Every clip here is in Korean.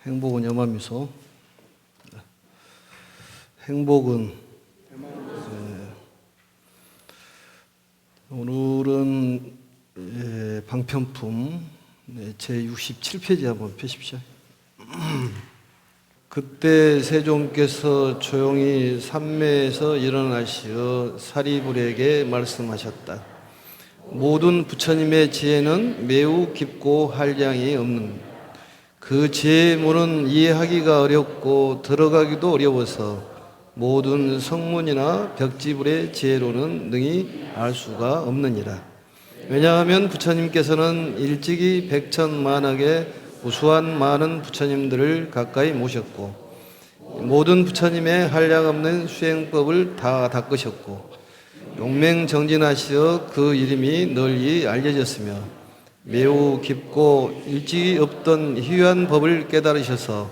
행복은 염화미소. 행복은 오늘은 방편품 제67페이지 한번 펴십시오. 그때 세종께서 조용히 산매에서 일어나시어 사리불에게 말씀하셨다. 모든 부처님의 지혜는 매우 깊고 한량이 없는 그 지혜의 문은 이해하기가 어렵고 들어가기도 어려워서 모든 성문이나 벽지불의 지혜로는 능히 알 수가 없느니라. 왜냐하면 부처님께서는 일찍이 백천만학의 우수한 많은 부처님들을 가까이 모셨고 모든 부처님의 한량없는 수행법을 다 닦으셨고 용맹정진하시어 그 이름이 널리 알려졌으며 매우 깊고 일찍이 없던 희귀한 법을 깨달으셔서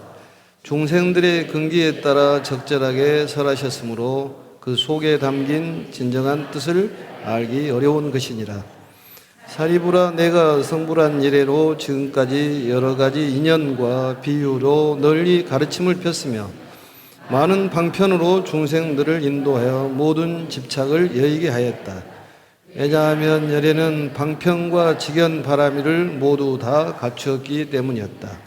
중생들의 근기에 따라 적절하게 설하셨으므로 그 속에 담긴 진정한 뜻을 알기 어려운 것이니라. 사리불아, 내가 성불한 이래로 지금까지 여러 가지 인연과 비유로 널리 가르침을 폈으며 많은 방편으로 중생들을 인도하여 모든 집착을 여의게 하였다. 왜냐하면 열애는 방편과 직연 바라미를 모두 다 갖추었기 때문이었다.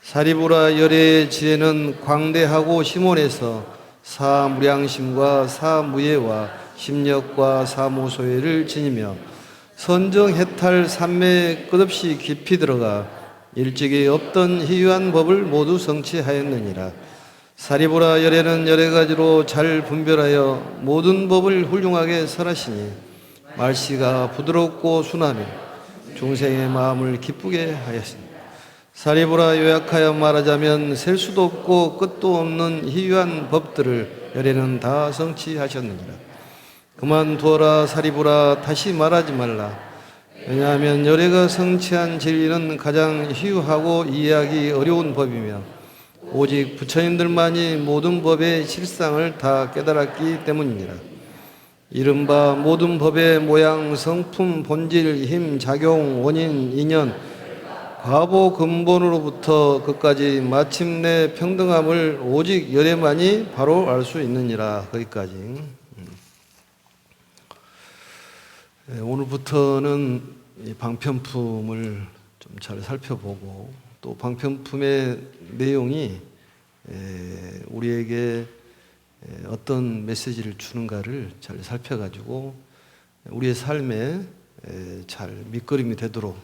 사리불아, 열애의 지혜는 광대하고 심원에서 사무량심과 사무예와 심력과 사무소예를 지니며 선정해탈 산매에 끝없이 깊이 들어가 일찍이 없던 희귀한 법을 모두 성취하였느니라. 사리불아, 열애는 여러 가지로 잘 분별하여 모든 법을 훌륭하게 설하시니 말씨가 부드럽고 순하며 중생의 마음을 기쁘게 하였습니다. 사리불아, 요약하여 말하자면 셀 수도 없고 끝도 없는 희귀한 법들을 열애는 다 성취하셨느니라. 그만두어라 사리불아, 다시 말하지 말라. 왜냐하면 열애가 성취한 진리는 가장 희유하고 이해하기 어려운 법이며 오직 부처님들만이 모든 법의 실상을 다 깨달았기 때문이니라. 이른바 모든 법의 모양, 성품, 본질, 힘, 작용, 원인, 인연, 과보 근본으로부터 끝까지 마침내 평등함을 오직 열애만이 바로 알 수 있느니라. 거기까지. 오늘부터는 이 방편품을 좀 잘 살펴보고 또 방편품의 내용이 우리에게 어떤 메시지를 주는가를 잘 살펴가지고 우리의 삶에 잘 밑거름이 되도록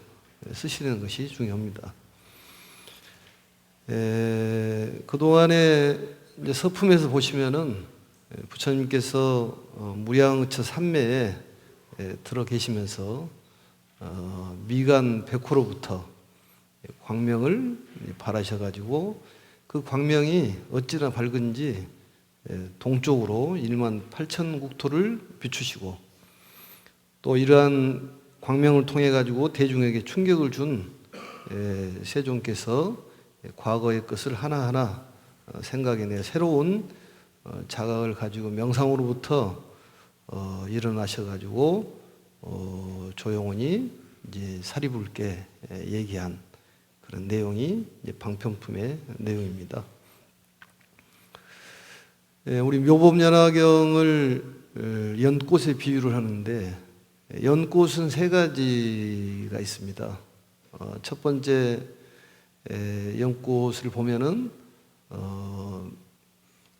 쓰시는 것이 중요합니다. 그동안에 이제 서품에서 보시면은 부처님께서 무량의처 산매에 들어 계시면서 미간 백호로부터 광명을 발하셔가지고 그 광명이 어찌나 밝은지 동쪽으로 18,000국토를 비추시고 또 이러한 광명을 통해 가지고 대중에게 충격을 준 세종께서 과거의 것을 하나하나 생각해내 새로운 자각을 가지고 명상으로부터 일어나셔 가지고 조용히 이제 사리불께 얘기한 그런 내용이 이제 방편품의 내용입니다. 우리 묘법연화경을 연꽃에 비유를 하는데 연꽃은 세 가지가 있습니다. 첫 번째 연꽃을 보면은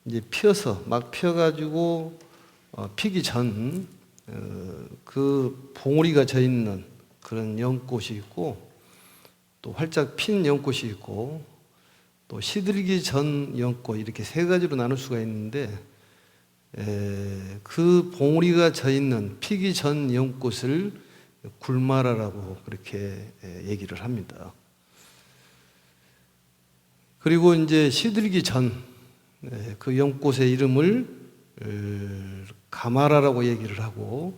이제 피어서 막 피어가지고 피기 전 그 봉우리가 져 있는 그런 연꽃이 있고 또 활짝 핀 연꽃이 있고 또 시들기 전 연꽃 이렇게 세 가지로 나눌 수가 있는데 그 봉우리가 져 있는 피기 전 연꽃을 굴마라라고 그렇게 얘기를 합니다. 그리고 이제 시들기 전 그 연꽃의 이름을 가마라라고 얘기를 하고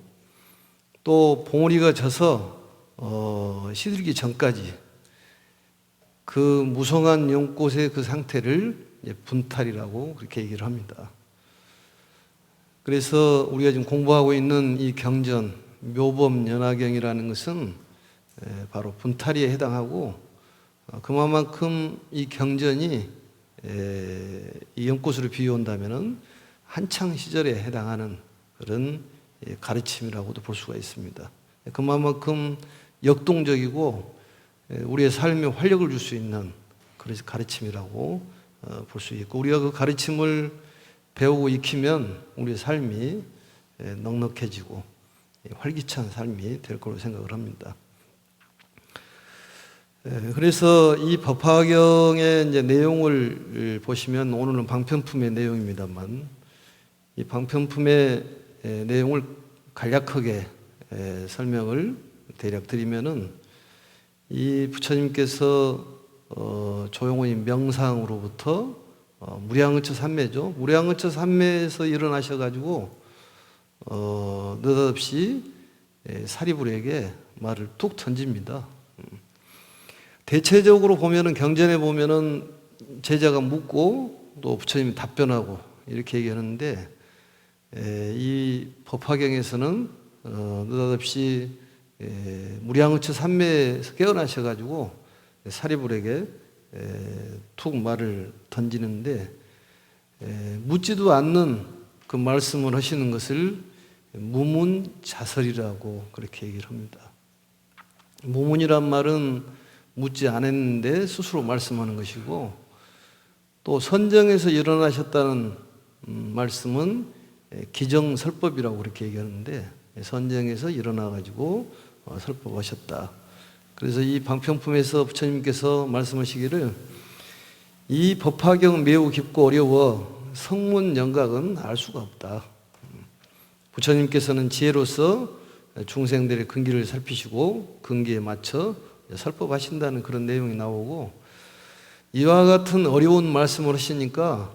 또 봉우리가 져서 시들기 전까지 그 무성한 연꽃의 그 상태를 분탈이라고 그렇게 얘기를 합니다. 그래서 우리가 지금 공부하고 있는 이 경전 묘법연화경이라는 것은 바로 분탈이에 해당하고 그만큼 이 경전이 이 연꽃으로 비유한다면은 한창 시절에 해당하는 그런 가르침이라고도 볼 수가 있습니다. 그만큼 역동적이고 우리의 삶에 활력을 줄 수 있는 그런 가르침이라고 볼 수 있고, 우리가 그 가르침을 배우고 익히면 우리의 삶이 넉넉해지고 활기찬 삶이 될 거로 생각을 합니다. 그래서 이 법화경의 이제 내용을 보시면, 오늘은 방편품의 내용입니다만, 이 방편품의 내용을 간략하게 설명을 대략 드리면은, 이 부처님께서 조용호인 명상으로부터 무량의처 삼매죠. 무량의처 삼매에서 일어나셔가지고 느닷없이 사리불에게 말을 툭 던집니다. 대체적으로 보면은, 경전에 보면은 제자가 묻고 또 부처님이 답변하고 이렇게 얘기하는데, 이 법화경에서는 느닷없이 무량의처 삼매에서 깨어나셔가지고 사리불에게 툭 말을 던지는데, 묻지도 않는 그 말씀을 하시는 것을 무문자설이라고 그렇게 얘기를 합니다. 무문이란 말은 묻지 않았는데 스스로 말씀하는 것이고, 또 선정에서 일어나셨다는 말씀은 기정설법이라고 그렇게 얘기하는데, 선정에서 일어나가지고 설법하셨다. 그래서 이 방편품에서 부처님께서 말씀하시기를, 이 법화경은 매우 깊고 어려워 성문 영각은 알 수가 없다. 부처님께서는 지혜로서 중생들의 근기를 살피시고 근기에 맞춰 설법하신다는 그런 내용이 나오고, 이와 같은 어려운 말씀을 하시니까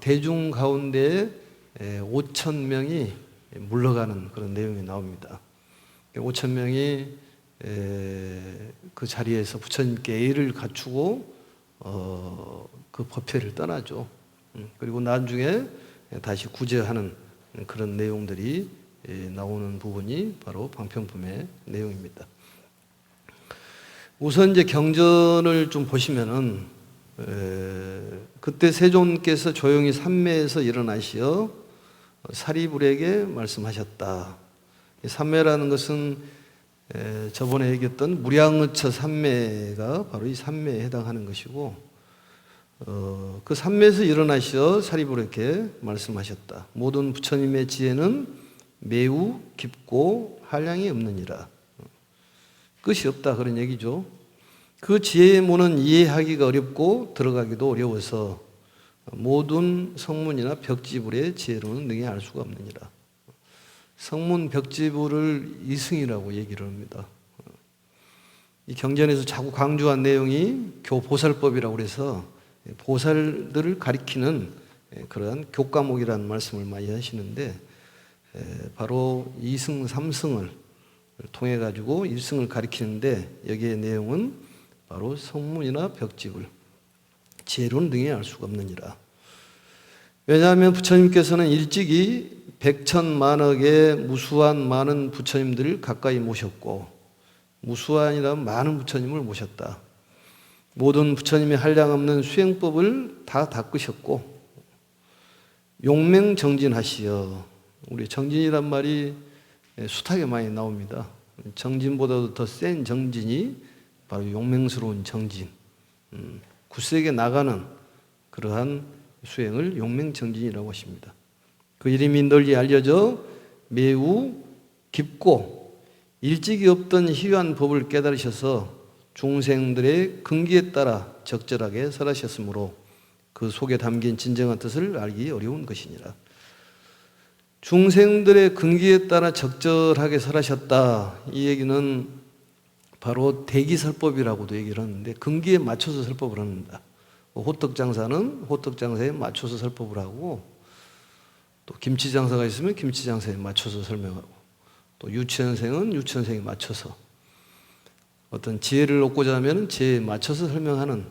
대중 가운데 5,000명이 물러가는 그런 내용이 나옵니다. 5,000명이 그 자리에서 부처님께 예의를 갖추고 그 법회를 떠나죠. 그리고 나중에 다시 구제하는 그런 내용들이 나오는 부분이 바로 방편품의 내용입니다. 우선 이제 경전을 좀 보시면은, 그때 세존께서 조용히 삼매에서 일어나시어 사리불에게 말씀하셨다. 삼매라는 것은 저번에 얘기했던 무량의처 삼매가 바로 이 삼매에 해당하는 것이고, 그 삼매에서 일어나시어 사리불에게 말씀하셨다. 모든 부처님의 지혜는 매우 깊고 한량이 없느니라. 끝이 없다, 그런 얘기죠. 그 지혜의 문은 이해하기가 어렵고 들어가기도 어려워서 모든 성문이나 벽지불의 지혜로는 능히 알 수가 없느니라. 성문 벽지불을 이승이라고 얘기를 합니다. 이 경전에서 자꾸 강조한 내용이 교보살법이라고 해서 보살들을 가리키는 그러한 교과목이라는 말씀을 많이 하시는데, 바로 이승 삼승을 통해 가지고 일승을 가리키는데, 여기에 내용은 바로 성문이나 벽지불 지혜로는 능히 알 수가 없느니라. 왜냐하면 부처님께서는 일찍이 백천만억의 무수한 많은 부처님들을 가까이 모셨고, 무수한이라면 많은 부처님을 모셨다. 모든 부처님의 한량없는 수행법을 다 닦으셨고, 용맹정진하시어, 우리 정진이란 말이 숱하게 많이 나옵니다. 정진보다도 더 센 정진이 바로 용맹스러운 정진, 굳세게 나가는 그러한 수행을 용맹정진이라고 하십니다. 그 이름이 널리 알려져 매우 깊고 일찍이 없던 희귀한 법을 깨달으셔서 중생들의 근기에 따라 적절하게 설하셨으므로 그 속에 담긴 진정한 뜻을 알기 어려운 것이니라. 중생들의 근기에 따라 적절하게 설하셨다. 이 얘기는 바로 대기설법이라고도 얘기를 하는데, 근기에 맞춰서 설법을 합니다. 호떡장사는 호떡장사에 맞춰서 설법을 하고, 또 김치장사가 있으면 김치장사에 맞춰서 설명하고, 또 유치원생은 유치원생에 맞춰서, 어떤 지혜를 얻고자 하면 지혜에 맞춰서 설명하는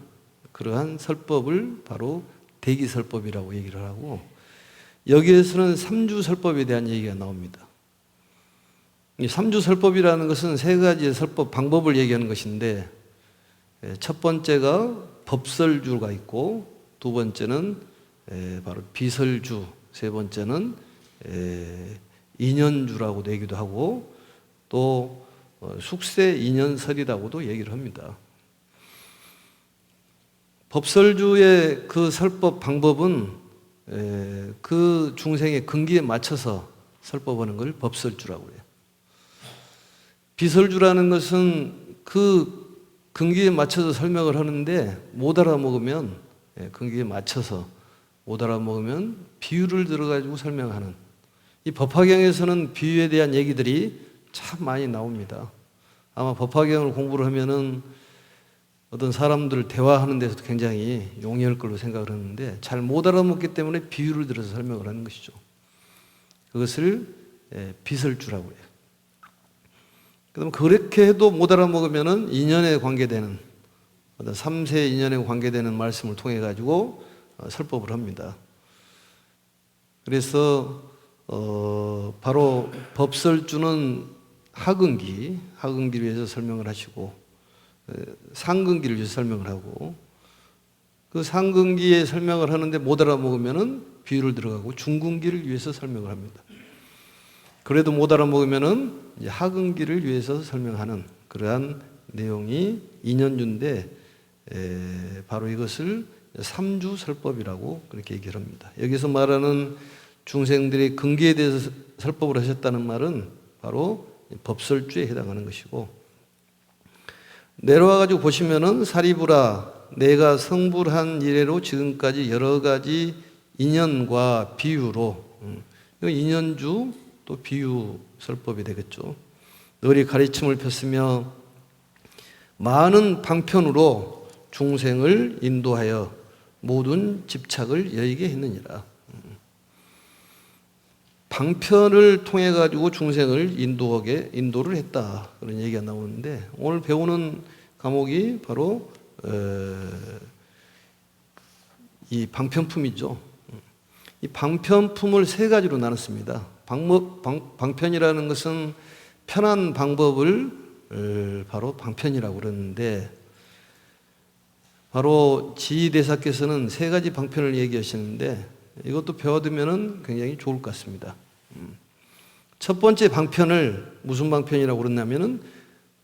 그러한 설법을 바로 대기설법이라고 얘기를 하고, 여기에서는 삼주설법에 대한 얘기가 나옵니다. 이 삼주설법이라는 것은 세 가지의 설법 방법을 얘기하는 것인데, 첫 번째가 법설주가 있고, 두 번째는 바로 비설주, 세 번째는 인연주라고도 얘기도 하고, 또 숙세 인연설이라고도 얘기를 합니다. 법설주의 그 설법 방법은 그 중생의 근기에 맞춰서 설법하는 걸 법설주라고 해요. 비설주라는 것은 그 근기에 맞춰서 설명을 하는데 못 알아먹으면, 근기에 맞춰서 못 알아먹으면 비유를 들어가지고 설명하는, 이 법화경에서는 비유에 대한 얘기들이 참 많이 나옵니다. 아마 법화경을 공부를 하면은 어떤 사람들 대화하는 데서도 굉장히 용이할 걸로 생각을 하는데, 잘 못 알아먹기 때문에 비유를 들어서 설명을 하는 것이죠. 그것을 비설주라고 해요. 그럼 그렇게 해도 못 알아먹으면은 인연에 관계되는, 어떤 3세 인연에 관계되는 말씀을 통해 가지고 설법을 합니다. 그래서 바로 법설주는 하근기를 위해서 설명을 하시고, 상근기를 위해서 설명을 하고, 그 상근기에 설명을 하는데 못 알아먹으면은 비유를 들어가고, 중근기를 위해서 설명을 합니다. 그래도 못 알아먹으면은 이제 하근기를 위해서 설명하는 그러한 내용이 인연주인데, 바로 이것을 삼주설법이라고 그렇게 얘기를 합니다. 여기서 말하는 중생들의 근기에 대해서 설법을 하셨다는 말은 바로 법설주에 해당하는 것이고, 내려와 가지고 보시면은 사리부라, 내가 성불한 이래로 지금까지 여러 가지 인연과 비유로, 인연주 또 비유 설법이 되겠죠. 너리 가르침을 폈으며 많은 방편으로 중생을 인도하여 모든 집착을 여의게 했느니라. 방편을 통해 가지고 중생을 인도를 했다, 그런 얘기가 나오는데, 오늘 배우는 과목이 바로 이 방편품이죠. 이 방편품을 세 가지로 나눴습니다. 방편이라는 것은 편한 방법을 바로 방편이라고 그러는데, 바로 지희대사께서는 세 가지 방편을 얘기하시는데, 이것도 배워두면 굉장히 좋을 것 같습니다. 첫 번째 방편을 무슨 방편이라고 그러냐면은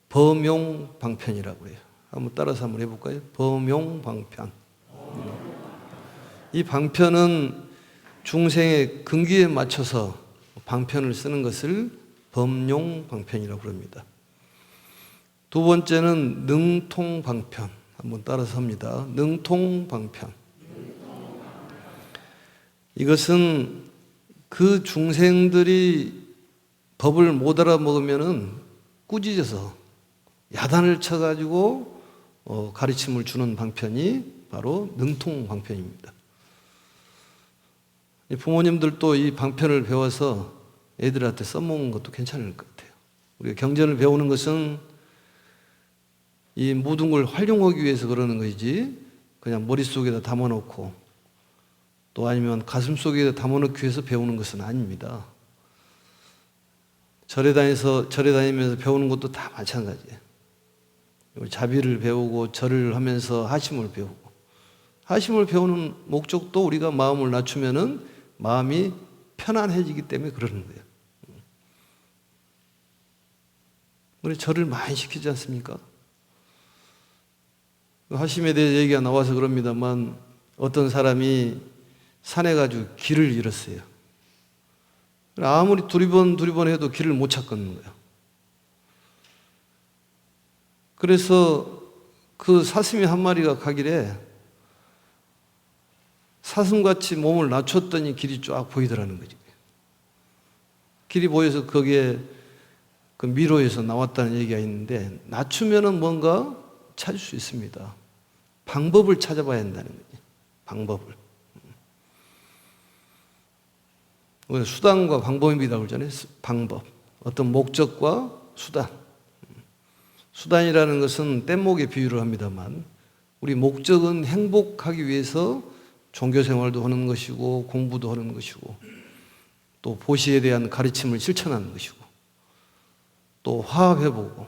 범용방편이라고 해요. 한번 따라서 한번 해볼까요? 범용방편. 이 방편은 중생의 근기에 맞춰서 방편을 쓰는 것을 범용방편이라고 합니다. 두 번째는 능통방편. 한번 따라서 합니다. 능통방편. 이것은 그 중생들이 법을 못 알아먹으면은 꾸짖어서 야단을 쳐가지고 가르침을 주는 방편이 바로 능통방편입니다. 부모님들도 이 방편을 배워서 애들한테 써먹는 것도 괜찮을 것 같아요. 우리가 경전을 배우는 것은 이 모든 걸 활용하기 위해서 그러는 것이지, 그냥 머릿속에다 담아놓고 또 아니면 가슴속에다 담아놓기 위해서 배우는 것은 아닙니다. 절에 다니면서 배우는 것도 다 마찬가지예요. 자비를 배우고 절을 하면서 하심을 배우고, 하심을 배우는 목적도 우리가 마음을 낮추면은 마음이 편안해지기 때문에 그러는 거예요. 우리 절을 많이 시키지 않습니까? 하심에 대해 얘기가 나와서 그럽니다만, 어떤 사람이 산에 가지고 길을 잃었어요. 아무리 두리번 해도 길을 못 찾겠는 거예요. 그래서 그 사슴이 한 마리가 가길래 사슴같이 몸을 낮췄더니 길이 쫙 보이더라는 거지. 길이 보여서 거기에 그 미로에서 나왔다는 얘기가 있는데, 낮추면은 뭔가 찾을 수 있습니다. 방법을 찾아봐야 한다는 거지. 방법을. 우리가 수단과 방법이라고 그러잖아요. 방법. 어떤 목적과 수단. 수단이라는 것은 뗏목에 비유를 합니다만, 우리 목적은 행복하기 위해서 종교 생활도 하는 것이고, 공부도 하는 것이고, 또 보시에 대한 가르침을 실천하는 것이고, 또 화합해보고,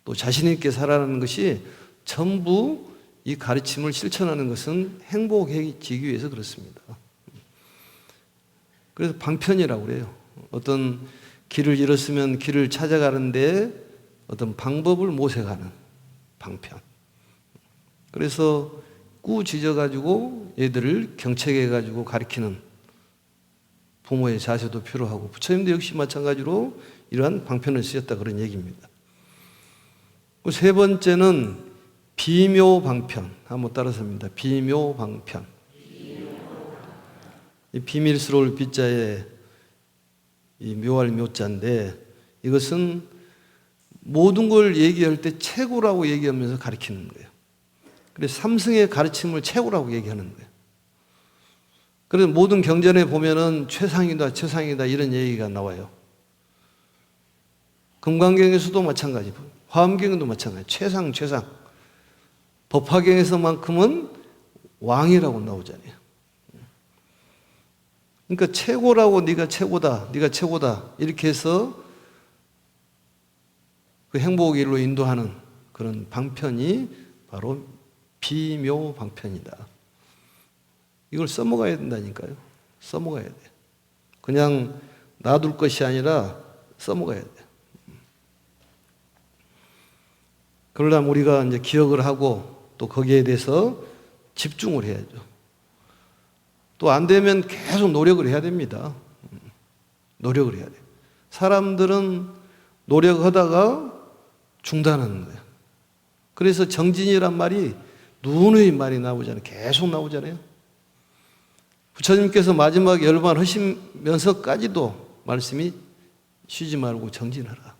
또 자신 있게 살아가는 것이 전부 이 가르침을 실천하는 것은 행복해지기 위해서 그렇습니다. 그래서 방편이라고 그래요. 어떤 길을 잃었으면 길을 찾아가는데 어떤 방법을 모색하는 방편. 그래서 꾸짖어가지고 얘들을 경책해가지고 가르치는 부모의 자세도 필요하고, 부처님도 역시 마찬가지로 이러한 방편을 쓰셨다 그런 얘기입니다. 세 번째는 비묘방편. 한번 따라서입니다. 비묘방편. 이 비밀스러울 비자에 이 묘할 묘자인데, 이것은 모든 걸 얘기할 때 최고라고 얘기하면서 가르치는 거예요. 그래서 삼승의 가르침을 최고라고 얘기하는 거예요. 그래서 모든 경전에 보면은 최상이다, 최상이다 이런 얘기가 나와요. 금강경에서도 마찬가지, 화엄경에도 마찬가지, 최상, 최상. 법화경에서만큼은 왕이라고 나오잖아요. 그러니까 최고라고, 네가 최고다, 네가 최고다 이렇게 해서 그 행복의 일로 인도하는 그런 방편이 바로 비묘방편이다. 이걸 써먹어야 된다니까요. 써먹어야 돼. 그냥 놔둘 것이 아니라 써먹어야 돼. 그러려면 우리가 이제 기억을 하고 또 거기에 대해서 집중을 해야죠. 또 안 되면 계속 노력을 해야 됩니다. 노력을 해야 돼. 사람들은 노력하다가 중단하는 거예요. 그래서 정진이란 말이 누누이 말이 나오잖아요. 계속 나오잖아요. 부처님께서 마지막 열반 하시면서까지도 말씀이 쉬지 말고 정진하라.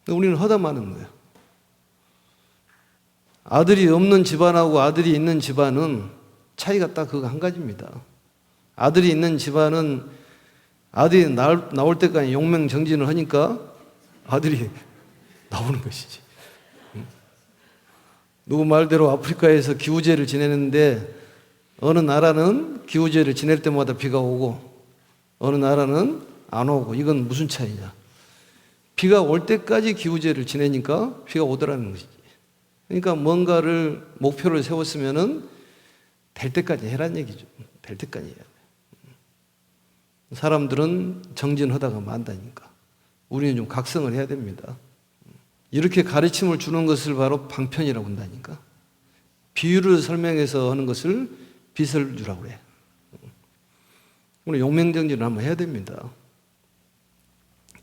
우리는 허다마는 거예요. 아들이 없는 집안하고 아들이 있는 집안은 차이가 딱 그거 한 가지입니다. 아들이 있는 집안은 아들이 나올 때까지 용맹정진을 하니까 아들이 나오는 것이지. 누구 말대로 아프리카에서 기우제를 지내는데 어느 나라는 기우제를 지낼 때마다 비가 오고 어느 나라는 안 오고, 이건 무슨 차이냐. 비가 올 때까지 기우제를 지내니까 비가 오더라는 것이지. 그러니까 뭔가를 목표를 세웠으면은 될 때까지 해란 얘기죠. 될 때까지 해야 돼. 사람들은 정진하다가 만다니까. 우리는 좀 각성을 해야 됩니다. 이렇게 가르침을 주는 것을 바로 방편이라고 한다니까. 비유를 설명해서 하는 것을 비설주라고 그래. 우리 용맹정진을 한번 해야 됩니다.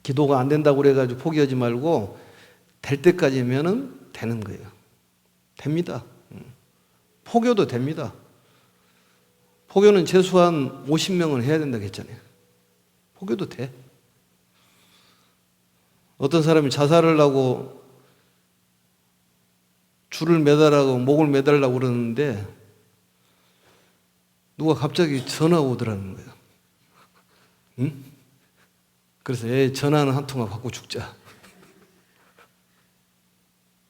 기도가 안 된다고 그래가지고 포기하지 말고 될 때까지면은 되는 거예요. 됩니다. 포교도 됩니다. 포교는 최소한 50명은 해야 된다고 했잖아요. 포교도 돼. 어떤 사람이 자살을 하고 줄을 매달라고 목을 매달라고 그러는데 누가 갑자기 전화가 오더라는 거예요. 응? 그래서 전화는 한 통화 받고 죽자.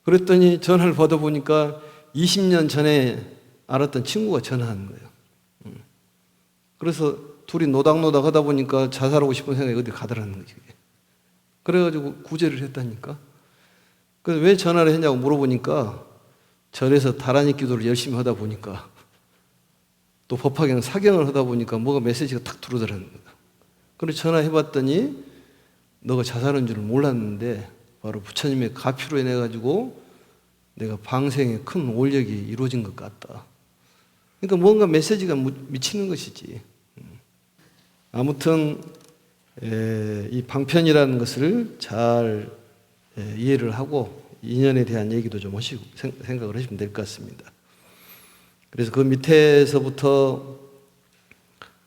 그랬더니 전화를 받아보니까 20년 전에 알았던 친구가 전화하는 거예요. 그래서 둘이 노닥노닥 하다 보니까 자살하고 싶은 생각이 어디 가더라는 거지. 그래가지고 구제를 했다니까. 그래서 왜 전화를 했냐고 물어보니까 절에서 다라니 기도를 열심히 하다 보니까 또 법화경 사경을 하다 보니까 뭐가 메시지가 탁 들어오더라는 거야. 그래서 전화해봤더니 너가 자살한 줄을 몰랐는데 바로 부처님의 가피로 인해 가지고 내가 방생에 큰 올력이 이루어진 것 같다. 그러니까 뭔가 메시지가 미치는 것이지. 아무튼 이 방편이라는 것을 잘 이해를 하고 인연에 대한 얘기도 좀 하시고 생각을 하시면 될 것 같습니다. 그래서 그 밑에서부터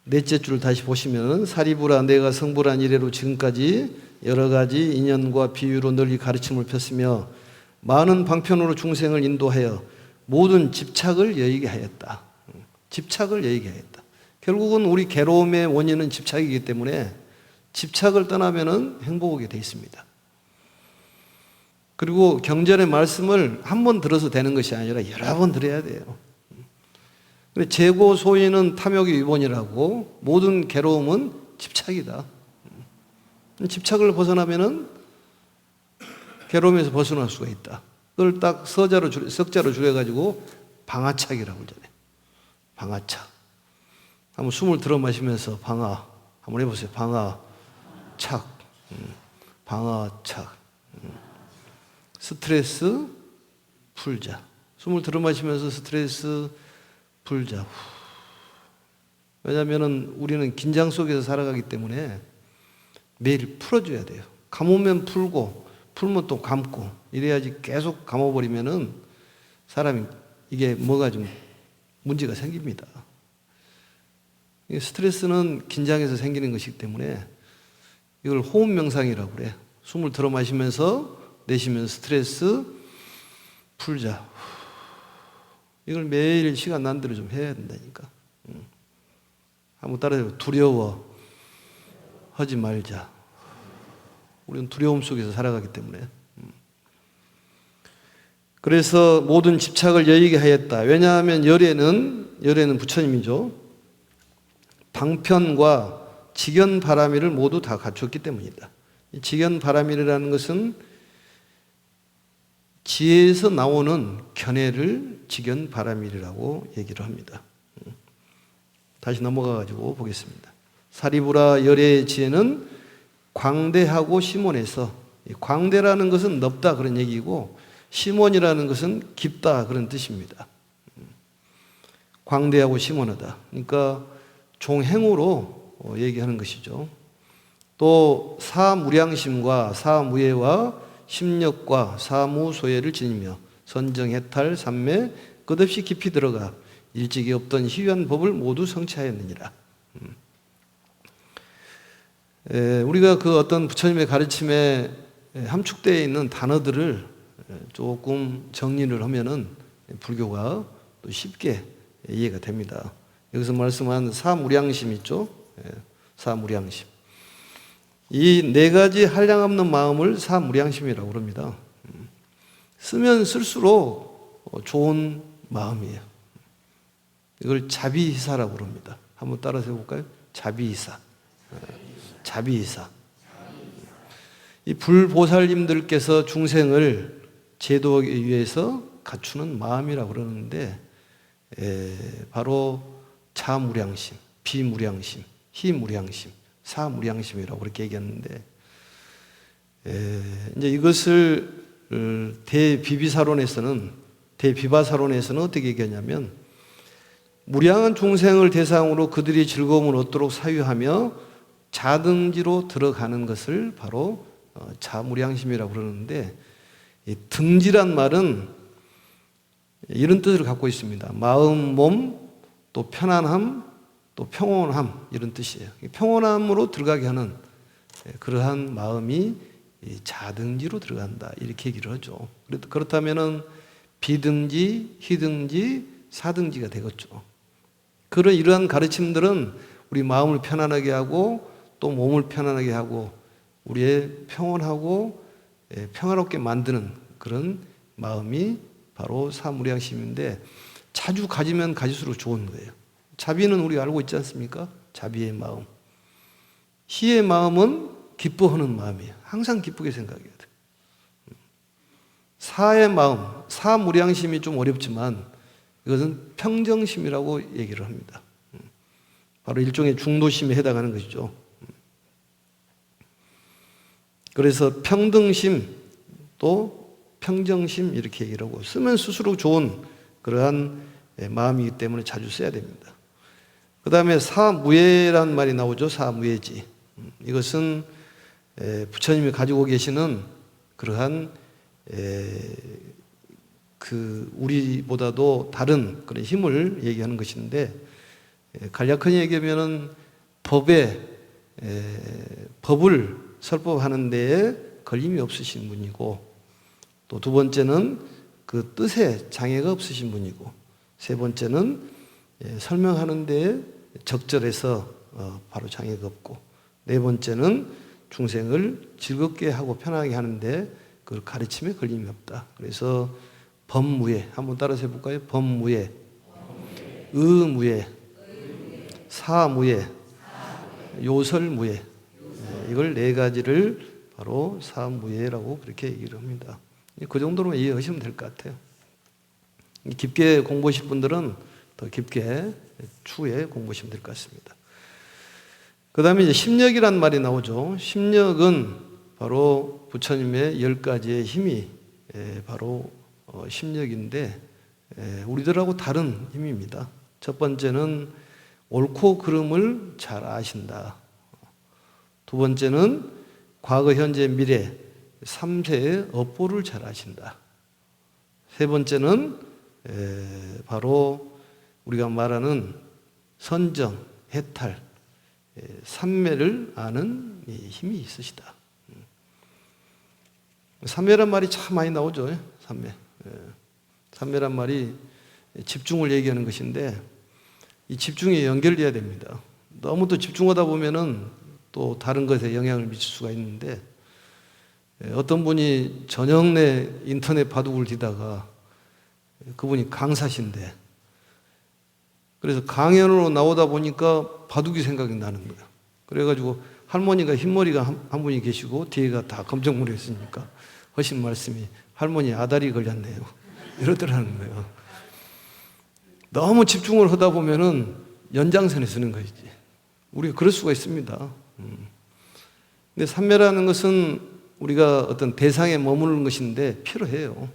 넷째 줄을 다시 보시면 사리부라 내가 성불한 이래로 지금까지 여러 가지 인연과 비유로 널리 가르침을 폈으며 많은 방편으로 중생을 인도하여 모든 집착을 여의게 하였다. 집착을 여의게 하였다. 결국은 우리 괴로움의 원인은 집착이기 때문에 집착을 떠나면은 행복하게 되어 있습니다. 그리고 경전의 말씀을 한 번 들어서 되는 것이 아니라 여러 번 들어야 돼요. 재고 소인은 탐욕의 위본이라고, 모든 괴로움은 집착이다. 집착을 벗어나면은 괴로움에서 벗어날 수가 있다. 그걸 딱 석자로 줄여가지고 방아착이라고 그러잖아요. 방아착. 한번 숨을 들어 마시면서 방아 한번 해보세요. 방아착. 방아착. 스트레스 풀자. 숨을 들어 마시면서 스트레스 풀자. 왜냐하면 우리는 긴장 속에서 살아가기 때문에 매일 풀어줘야 돼요. 감으면 풀고 풀면 또 감고 이래야지. 계속 감아버리면은 사람이 이게 뭐가 좀 문제가 생깁니다. 스트레스는 긴장해서 생기는 것이기 때문에 이걸 호흡 명상이라고 그래. 숨을 들어 마시면서 내쉬면서 스트레스 풀자. 이걸 매일 시간 난 대로 좀 해야 된다니까. 한번 따라해요. 두려워 하지 말자. 우리는 두려움 속에서 살아가기 때문에. 그래서 모든 집착을 여의게 하였다. 왜냐하면 열애는 부처님이죠. 방편과 직연바람이를 모두 다 갖췄기 때문이다. 이 직연바람이라는 것은 지혜에서 나오는 견해를 직연바람이라고 얘기를 합니다. 다시 넘어가 가지고 보겠습니다. 사리부라 열애의 지혜는 광대하고 심원에서, 광대라는 것은 넓다 그런 얘기고 심원이라는 것은 깊다 그런 뜻입니다. 광대하고 심원하다. 그러니까 종행으로 얘기하는 것이죠. 또 사무량심과 사무예와 심력과 사무소예를 지니며 선정해탈 삼매 끝없이 깊이 들어가 일찍이 없던 희귀한 법을 모두 성취하였느니라. 우리가 그 어떤 부처님의 가르침에 함축되어 있는 단어들을 조금 정리를 하면은 불교가 또 쉽게 이해가 됩니다. 여기서 말씀한 사무량심 있죠? 사무량심. 이 네 가지 한량없는 마음을 사무량심이라고 합니다. 쓰면 쓸수록 좋은 마음이에요. 이걸 자비희사라고 합니다. 한번 따라서 해볼까요? 자비희사. 자비희사. 이 불보살님들께서 중생을 제도하기 위해서 갖추는 마음이라고 그러는데 바로 자무량심, 비무량심, 희무량심, 사무량심이라고 그렇게 얘기했는데 이제 이것을 대비바사론에서는 어떻게 얘기하냐면 무량한 중생을 대상으로 그들이 즐거움을 얻도록 사유하며 자등지로 들어가는 것을 바로 자무량심이라고 그러는데 이 등지란 말은 이런 뜻을 갖고 있습니다. 마음, 몸, 또 편안함, 또 평온함 이런 뜻이에요. 평온함으로 들어가게 하는 그러한 마음이 자등지로 들어간다 이렇게 얘기를 하죠. 그렇다면은 비등지, 희등지, 사등지가 되겠죠. 이러한 가르침들은 우리 마음을 편안하게 하고 또 몸을 편안하게 하고 우리의 평온하고 평화롭게 만드는 그런 마음이 바로 사무량심인데 자주 가지면 가질수록 좋은 거예요. 자비는 우리가 알고 있지 않습니까? 자비의 마음. 희의 마음은 기뻐하는 마음이에요. 항상 기쁘게 생각해야 돼요. 사의 마음, 사무량심이 좀 어렵지만 이것은 평정심이라고 얘기를 합니다. 바로 일종의 중도심에 해당하는 것이죠. 그래서 평등심 또 평정심 이렇게 얘기를 하고 쓰면 쓸수록 좋은 그러한 마음이기 때문에 자주 써야 됩니다. 그 다음에 사무예라는 말이 나오죠. 사무예지. 이것은 부처님이 가지고 계시는 그러한 우리보다도 다른 그런 힘을 얘기하는 것인데 간략하게 얘기하면은 법을 설법하는 데에 걸림이 없으신 분이고 또 두 번째는 그 뜻에 장애가 없으신 분이고 세 번째는 설명하는 데에 적절해서 바로 장애가 없고 네 번째는 중생을 즐겁게 하고 편하게 하는데 그 가르침에 걸림이 없다. 그래서 법무예 한번 따라서 해볼까요? 법무예, 의무예, 사무예, 요설무예 이걸 네 가지를 바로 사무예라고 그렇게 얘기를 합니다. 그 정도로만 이해하시면 될 것 같아요. 깊게 공부하실 분들은 더 깊게 추후에 공부하시면 될 것 같습니다. 그 다음에 이제 심력이란 말이 나오죠. 심력은 바로 부처님의 10가지의 힘이 바로 심력인데 우리들하고 다른 힘입니다. 첫 번째는 옳고 그름을 잘 아신다. 두 번째는 과거, 현재, 미래 3세의 업보를 잘 아신다. 세 번째는 바로 우리가 말하는 선정, 해탈, 삼매를 아는 힘이 있으시다. 삼매란 말이 참 많이 나오죠. 삼매. 삼매란 말이 집중을 얘기하는 것인데 이 집중이 연결돼야 됩니다. 너무 또 집중하다 보면은 또 다른 것에 영향을 미칠 수가 있는데 어떤 분이 저녁 내 인터넷 바둑을 뒤다가 그분이 강사신데 그래서 강연으로 나오다 보니까 바둑이 생각이 나는 거예요. 그래가지고 할머니가 흰머리가 한 분이 계시고 뒤에가 다 검정머리였으니까 하신 말씀이 할머니 아다리 걸렸네요. 이러더라는 거예요. 너무 집중을 하다 보면은 연장선에 서는 것이지. 우리가 그럴 수가 있습니다. 근데 삼매라는 것은 우리가 어떤 대상에 머무르는 것인데 필요해요.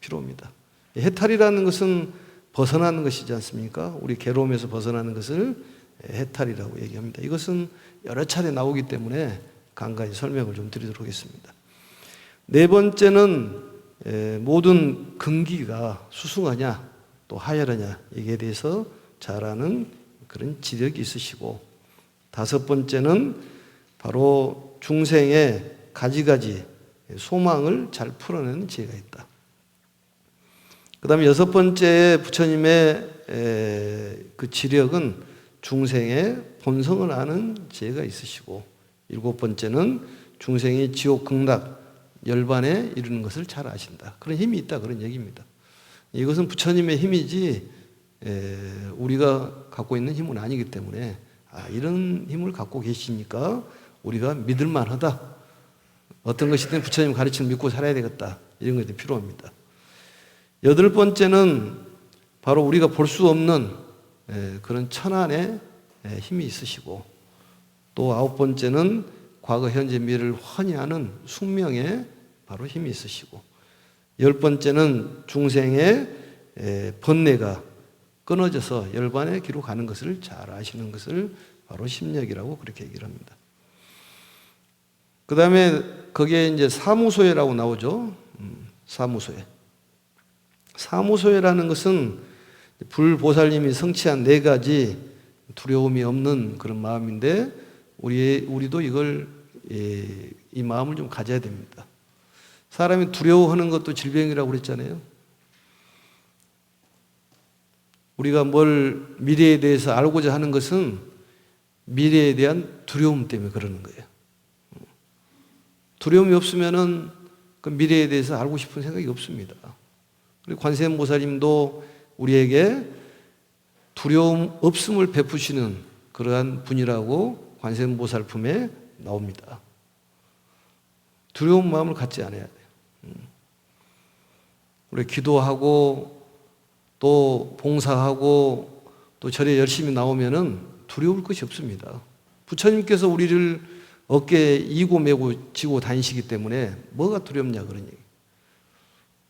필요합니다. 해탈이라는 것은 벗어나는 것이지 않습니까? 우리 괴로움에서 벗어나는 것을 해탈이라고 얘기합니다. 이것은 여러 차례 나오기 때문에 간간히 설명을 좀 드리도록 하겠습니다. 네 번째는 모든 근기가 수승하냐 또 하열하냐 여기에 대해서 잘 아는 그런 지력이 있으시고 다섯 번째는 바로 중생의 가지가지 소망을 잘 풀어내는 지혜가 있다. 그 다음에 여섯 번째 부처님의 그 지력은 중생의 본성을 아는 지혜가 있으시고 일곱 번째는 중생이 지옥 극락 열반에 이르는 것을 잘 아신다. 그런 힘이 있다 그런 얘기입니다. 이것은 부처님의 힘이지 우리가 갖고 있는 힘은 아니기 때문에 이런 힘을 갖고 계시니까 우리가 믿을만하다. 어떤 것이든 부처님 가르침을 믿고 살아야 되겠다. 이런 것이 필요합니다. 여덟 번째는 바로 우리가 볼 수 없는 그런 천안의 힘이 있으시고 또 아홉 번째는 과거, 현재, 미래를 훤히 아는 숙명의 바로 힘이 있으시고 열 번째는 중생의 번뇌가 끊어져서 열반의 길로 가는 것을 잘 아시는 것을 바로 심력이라고 그렇게 얘기를 합니다. 그 다음에 거기에 이제 사무소회라고 나오죠. 사무소회. 사무소회라는 것은 불보살님이 성취한 네 가지 두려움이 없는 그런 마음인데 우리도 이걸 이 마음을 좀 가져야 됩니다. 사람이 두려워하는 것도 질병이라고 그랬잖아요. 우리가 뭘 미래에 대해서 알고자 하는 것은 미래에 대한 두려움 때문에 그러는 거예요. 두려움이 없으면은 그 미래에 대해서 알고 싶은 생각이 없습니다. 그리고 관세음보살님도 우리에게 두려움 없음을 베푸시는 그러한 분이라고 관세음보살품에 나옵니다. 두려운 마음을 갖지 않아야 돼요. 우리 기도하고 또 봉사하고 또 절에 열심히 나오면은 두려울 것이 없습니다. 부처님께서 우리를 어깨에 이고 메고 지고 다니시기 때문에 뭐가 두렵냐 그런 얘기.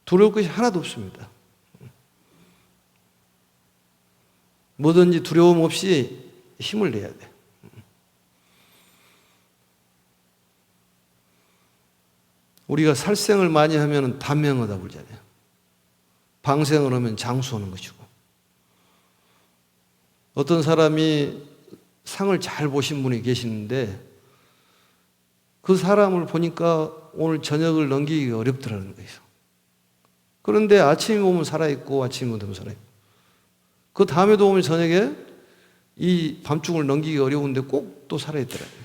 두려울 것이 하나도 없습니다. 뭐든지 두려움 없이 힘을 내야 돼. 우리가 살생을 많이 하면 단명하다 그러잖아요. 방생을 하면 장수하는 것이고. 어떤 사람이 상을 잘 보신 분이 계시는데 그 사람을 보니까 오늘 저녁을 넘기기가 어렵더라는 거예요. 그런데 아침에 오면 살아있고 아침에 오면 살아있고 그 다음에도 오면 저녁에 이 밤중을 넘기기 어려운데 꼭 또 살아있더라고요.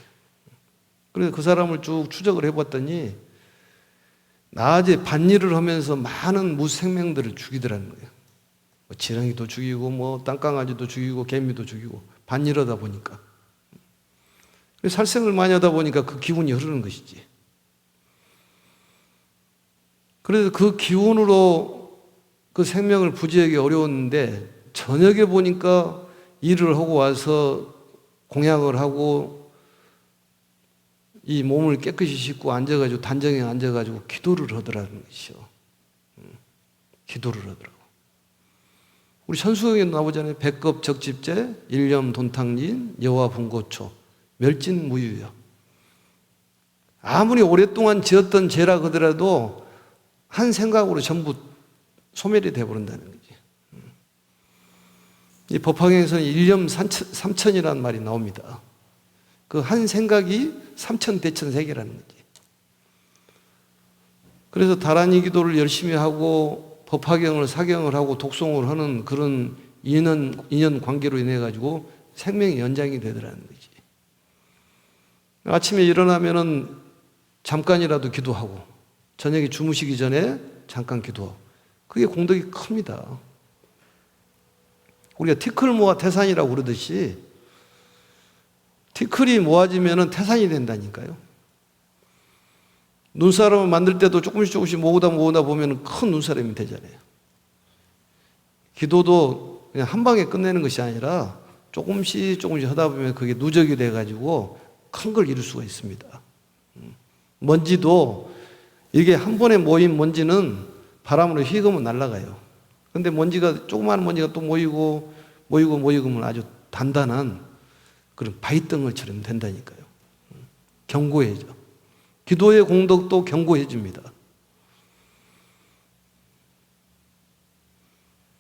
그래서 그 사람을 쭉 추적을 해봤더니 낮에 밭일을 하면서 많은 무생명들을 죽이더라는 거예요. 뭐 지렁이도 죽이고 뭐 땅강아지도 죽이고 개미도 죽이고 밭일하다 보니까 살생을 많이 하다 보니까 그 기분이 흐르는 것이지. 그래서 그 기운으로 그 생명을 부지하기 어려웠는데 저녁에 보니까 일을 하고 와서 공양을 하고 이 몸을 깨끗이 씻고 앉아가지고 단정에 앉아가지고 기도를 하더라는 것이요. 기도를 하더라고. 우리 천수경에 나오잖아요. 백급 적집제, 일념 돈탕진, 여와 분고초, 멸진무유요. 아무리 오랫동안 지었던 죄라 하더라도 한 생각으로 전부 소멸이 되어버린다는 거지. 이 법화경에서는 일념 삼천이라는 말이 나옵니다. 그 한 생각이 삼천대천세계라는 거지. 그래서 다란이 기도를 열심히 하고 법화경을 사경을 하고 독송을 하는 그런 인연 관계로 인해 가지고 생명이 연장이 되더라는 거지. 아침에 일어나면은 잠깐이라도 기도하고 저녁에 주무시기 전에 잠깐 기도하고 그게 공덕이 큽니다. 우리가 티끌 모아 태산이라고 그러듯이 티끌이 모아지면 태산이 된다니까요. 눈사람을 만들 때도 조금씩 모으다 보면 큰 눈사람이 되잖아요. 기도도 그냥 한 방에 끝내는 것이 아니라 조금씩 하다 보면 그게 누적이 돼가지고 큰 걸 이룰 수가 있습니다. 먼지도 이게 한 번에 모인 먼지는 바람으로 휘거면 날아가요. 근데 먼지가, 조그마한 먼지가 또 모이고 아주 단단한 그런 바위덩어리처럼 된다니까요. 견고해져. 기도의 공덕도 견고해집니다.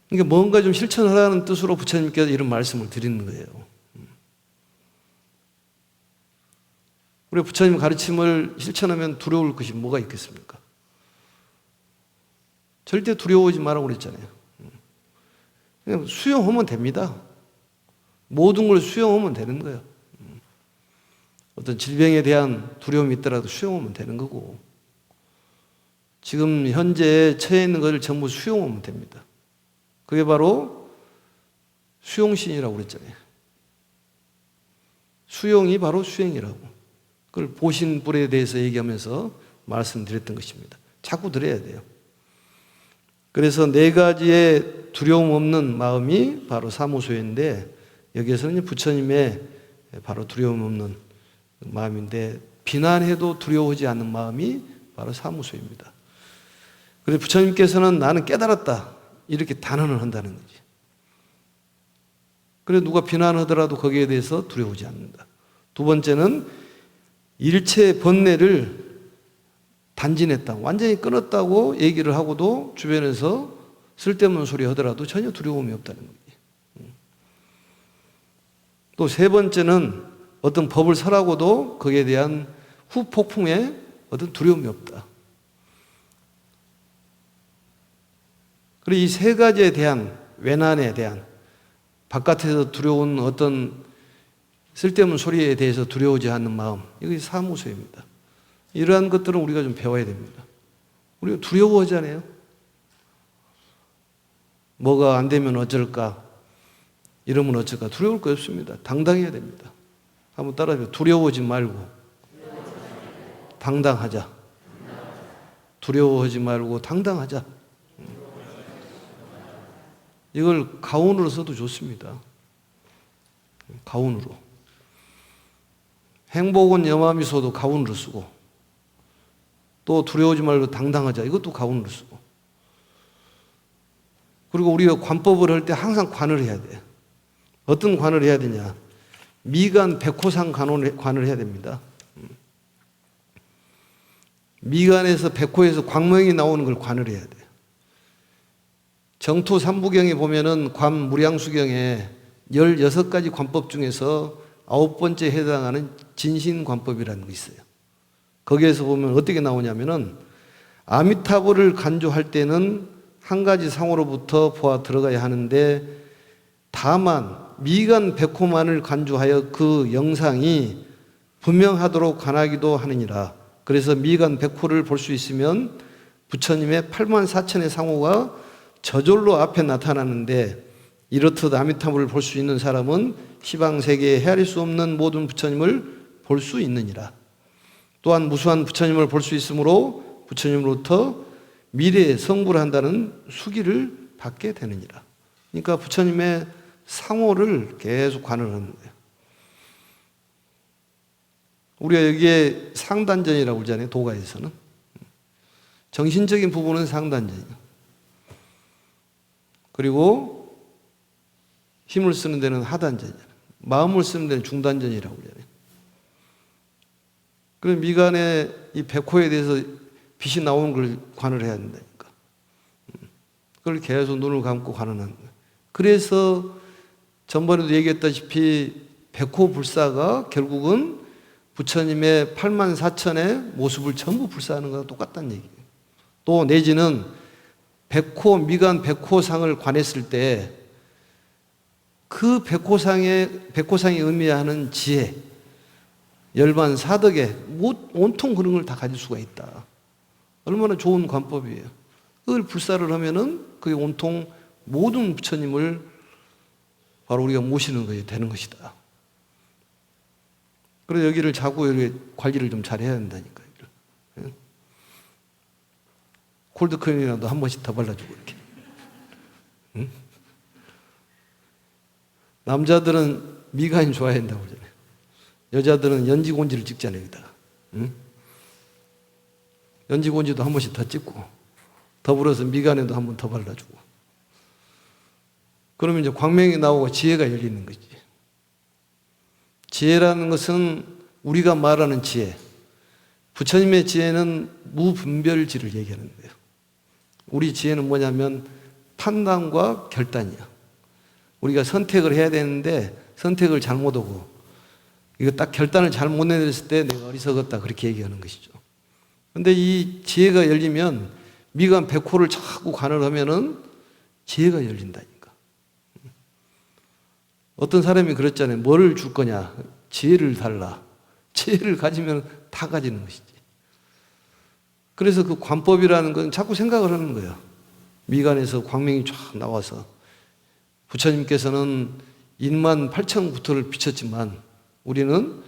그러니까 뭔가 좀 실천하라는 뜻으로 부처님께서 이런 말씀을 드리는 거예요. 우리 부처님 가르침을 실천하면 두려울 것이 뭐가 있겠습니까? 절대 두려워하지 말라고 그랬잖아요. 그냥 수용하면 됩니다. 모든 걸 수용하면 되는 거예요. 어떤 질병에 대한 두려움이 있더라도 수용하면 되는 거고, 지금 현재 처해 있는 것을 전부 수용하면 됩니다. 그게 바로 수용신이라고 그랬잖아요. 수용이 바로 수행이라고. 그걸 보신불에 대해서 얘기하면서 말씀드렸던 것입니다. 자꾸 들어야 돼요. 그래서 네 가지의 두려움 없는 마음이 바로 사무소인데, 여기에서는 부처님의 바로 두려움 없는 마음인데, 비난해도 두려워하지 않는 마음이 바로 사무소입니다. 그래서 부처님께서는 나는 깨달았다 이렇게 단언을 한다는 거지. 그래서 누가 비난하더라도 거기에 대해서 두려워하지 않는다. 두 번째는 일체 번뇌를 단진했다, 완전히 끊었다고 얘기를 하고도 주변에서 쓸데없는 소리 하더라도 전혀 두려움이 없다는 거지. 또 세 번째는 어떤 법을 설하고도 거기에 대한 후폭풍에 어떤 두려움이 없다. 그리고 이 세 가지에 대한 외난에 대한, 바깥에서 두려운 어떤 쓸데없는 소리에 대해서 두려워하지 않는 마음, 이것이 사무소입니다. 이러한 것들은 우리가 좀 배워야 됩니다. 우리가 두려워하잖아요. 뭐가 안 되면 어쩔까, 이러면 어쩔까, 두려울 거 없습니다. 당당해야 됩니다. 한번 따라해요. 두려워하지 말고 당당하자. 두려워하지 말고 당당하자. 이걸 가온으로 써도 좋습니다. 가온으로. 행복은 염화미소도 가온으로 쓰고, 또 두려워하지 말고 당당하자, 이것도 가온으로 쓰고. 그리고 우리가 관법을 할 때 항상 관을 해야 돼요. 어떤 관을 해야 되냐? 미간 백호상 관을 해야 됩니다. 미간에서 백호에서 광명이 나오는 걸 관을 해야 돼요. 정토 삼부경에 보면은 관 무량수경에 16가지 관법 중에서 9번째 해당하는 진신관법이라는 게 있어요. 거기에서 보면 어떻게 나오냐면은 아미타불을 간주할 때는 한 가지 상으로부터 보아 들어가야 하는데, 다만 미간 백호만을 간주하여 그 영상이 분명하도록 관하기도 하느니라. 그래서 미간 백호를 볼 수 있으면 부처님의 8만 4천의 상호가 저절로 앞에 나타나는데, 이렇듯 아미타불을 볼 수 있는 사람은 시방세계에 헤아릴 수 없는 모든 부처님을 볼 수 있느니라. 또한 무수한 부처님을 볼 수 있으므로 부처님으로부터 미래에 성불 한다는 수기를 받게 되느니라. 그러니까 부처님의 상호를 계속 관을 하는 거예요. 우리가 여기에 상단전이라고 그러잖아요. 도가에서는. 정신적인 부분은 상단전이에요. 그리고 힘을 쓰는 데는 하단전이에요. 마음을 쓰는 데는 중단전이라고 그러잖아요. 그럼 미간의 이 백호에 대해서 빛이 나오는 걸 관을 해야 된다니까. 그걸 계속 눈을 감고 관을 하는 거예요. 그래서 전번에도 얘기했다시피 백호 불사가 결국은 부처님의 84,000의 모습을 전부 불사하는 거랑 똑같다는 얘기예요. 또 내지는 백호, 미간 백호상을 관했을 때 그 백호상이 의미하는 지혜, 열반 사덕에 온통 그런 걸 다 가질 수가 있다. 얼마나 좋은 관법이에요. 그걸 불사를 하면은 그게 온통 모든 부처님을 바로 우리가 모시는 것이 되는 것이다. 그래서 여기를 자꾸 여기 관리를 좀 잘 해야 된다니까요. 콜드크림이라도 한 번씩 더 발라주고 이렇게. 응? 남자들은 미간이 좋아야 된다고 그러잖아요. 여자들은 연지곤지를 찍잖아요, 여기다가. 응? 연지곤지도 한 번씩 더 찍고, 더불어서 미간에도 한 번 더 발라주고. 그러면 이제 광명이 나오고 지혜가 열리는 거지. 지혜라는 것은 우리가 말하는 지혜. 부처님의 지혜는 무분별지를 얘기하는 거예요. 우리 지혜는 뭐냐면 판단과 결단이야. 우리가 선택을 해야 되는데 선택을 잘못하고 이거 딱 결단을 잘못 내렸을 때 내가 어리석었다 그렇게 얘기하는 것이죠. 그런데 이 지혜가 열리면 미간 백호를 자꾸 관을 하면은 지혜가 열린다니까. 어떤 사람이 그랬잖아요. 뭐를 줄 거냐? 지혜를 달라. 지혜를 가지면 다 가지는 것이지. 그래서 그 관법이라는 건 자꾸 생각을 하는 거예요. 미간에서 광명이 쫙 나와서 부처님께서는 28,000부터를 비쳤지만 우리는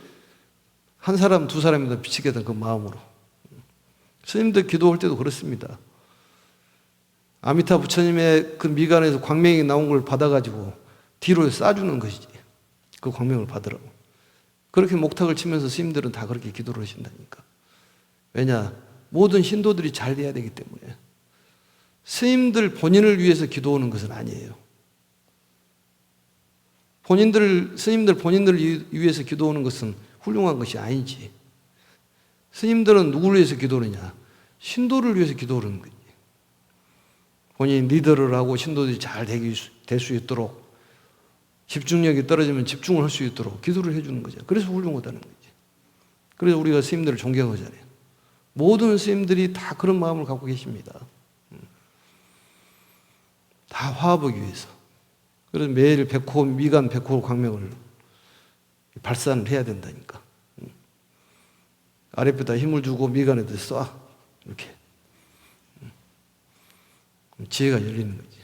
한 사람 두 사람이라도 비치겠다는 그 마음으로. 스님들 기도할 때도 그렇습니다. 아미타 부처님의 그 미간에서 광명이 나온 걸 받아가지고 뒤로 쏴주는 것이지. 그 광명을 받으라고. 그렇게 목탁을 치면서 스님들은 다 그렇게 기도를 하신다니까. 왜냐? 모든 신도들이 잘 돼야 되기 때문에. 스님들 본인을 위해서 기도하는 것은 아니에요. 스님들 본인들을 위해서 기도하는 것은 훌륭한 것이 아니지. 스님들은 누구를 위해서 기도하느냐? 신도를 위해서 기도하는 거지. 본인이 리더를 하고 신도들이 잘 될 수 있도록 집중력이 떨어지면 집중을 할 수 있도록 기도를 해주는 거죠. 그래서 훌륭하다는 거지. 그래서 우리가 스님들을 존경하잖아요. 모든 스님들이 다 그런 마음을 갖고 계십니다. 다 화합하기 위해서. 그래서 매일 미간 백호 광명을 발산을 해야 된다니까. 아랫배다 힘을 주고 미간에도 쏴. 이렇게. 지혜가 열리는 거지.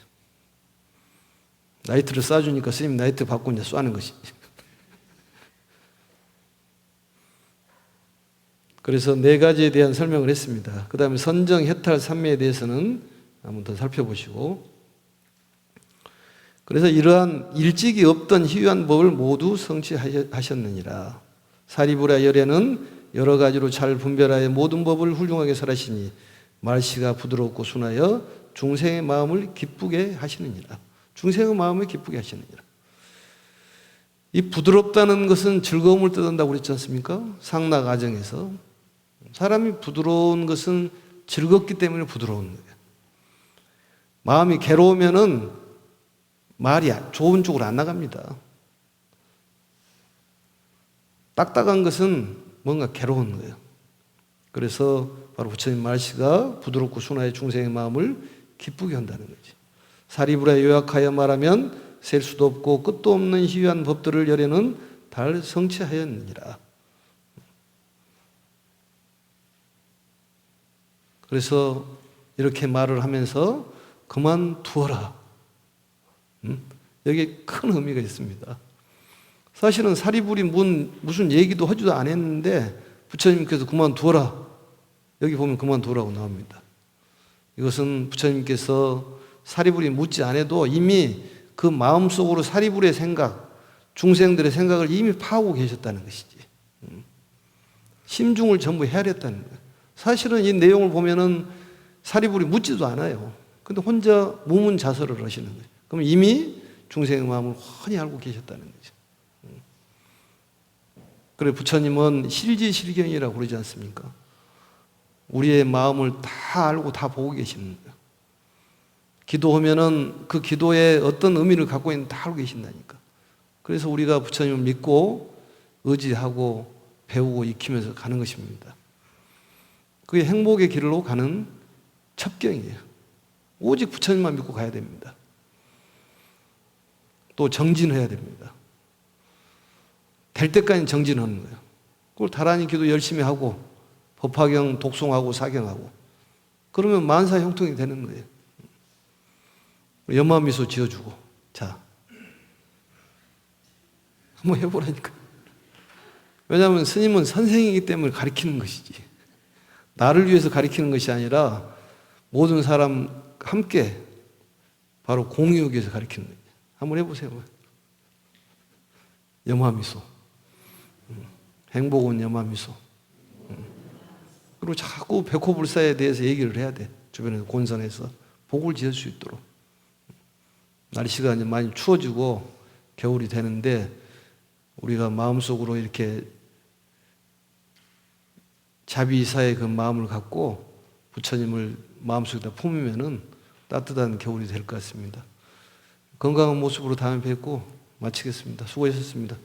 나이트를 쏴주니까 스님 나이트 받고 이제 쏴는 것이지. 그래서 4가지에 대한 설명을 했습니다. 그 다음에 선정, 해탈, 삼매에 대해서는 한번 더 살펴보시고, 그래서 이러한 일찍이 없던 희유한 법을 모두 성취하셨느니라. 사리부라 열애는 여러 가지로 잘 분별하여 모든 법을 훌륭하게 설하시니 말씨가 부드럽고 순하여 중생의 마음을 기쁘게 하시느니라. 중생의 마음을 기쁘게 하시느니라. 이 부드럽다는 것은 즐거움을 뜻한다고 그랬지 않습니까? 상락아정에서. 사람이 부드러운 것은 즐겁기 때문에 부드러운 거예요. 마음이 괴로우면은 말이 좋은 쪽으로 안 나갑니다. 딱딱한 것은 뭔가 괴로운 거예요. 그래서 바로 부처님 말씨가 부드럽고 순하여 중생의 마음을 기쁘게 한다는 거지. 사리부라에 요약하여 말하면 셀 수도 없고 끝도 없는 희유한 법들을 열애는 달 성취하였느니라. 그래서 이렇게 말을 하면서 그만두어라. 여기에 큰 의미가 있습니다. 사실은 사리불이 무슨 얘기도 하지도 않았는데 부처님께서 그만두어라. 여기 보면 그만두라고 나옵니다. 이것은 부처님께서 사리불이 묻지 않아도 이미 그 마음속으로 사리불의 생각, 중생들의 생각을 이미 파하고 계셨다는 것이지. 심중을 전부 헤아렸다는 거예요. 사실은 이 내용을 보면은 사리불이 묻지도 않아요. 근데 혼자 무문자설을 하시는 거예요. 그럼 이미 중생의 마음을 훤히 알고 계셨다는 거죠. 그래 부처님은 실지실경이라고 그러지 않습니까? 우리의 마음을 다 알고 다 보고 계시는 거예요. 기도하면은 그 기도에 어떤 의미를 갖고 있는지 다 알고 계신다니까. 그래서 우리가 부처님을 믿고 의지하고 배우고 익히면서 가는 것입니다. 그게 행복의 길로 가는 첩경이에요. 오직 부처님만 믿고 가야 됩니다. 또 정진해야 됩니다. 될 때까지 정진하는 거예요. 그걸 다란히 기도 열심히 하고 법화경 독송하고 사경하고 그러면 만사 형통이 되는 거예요. 연마미소 지어주고 자 한번 해보라니까. 왜냐하면 스님은 선생이기 때문에 가르치는 것이지 나를 위해서 가르치는 것이 아니라 모든 사람 함께 바로 공유하기 위해서 가르치는 거예요. 한번 해보세요. 염화미소 행복은 염화미소. 그리고 자꾸 백호불사에 대해서 얘기를 해야 돼. 주변에서 곤선에서 복을 지을 수 있도록. 날씨가 이제 많이 추워지고 겨울이 되는데 우리가 마음속으로 이렇게 자비이사의 그 마음을 갖고 부처님을 마음속에다 품으면은 따뜻한 겨울이 될 것 같습니다. 건강한 모습으로 다음에 뵙고 마치겠습니다. 수고하셨습니다.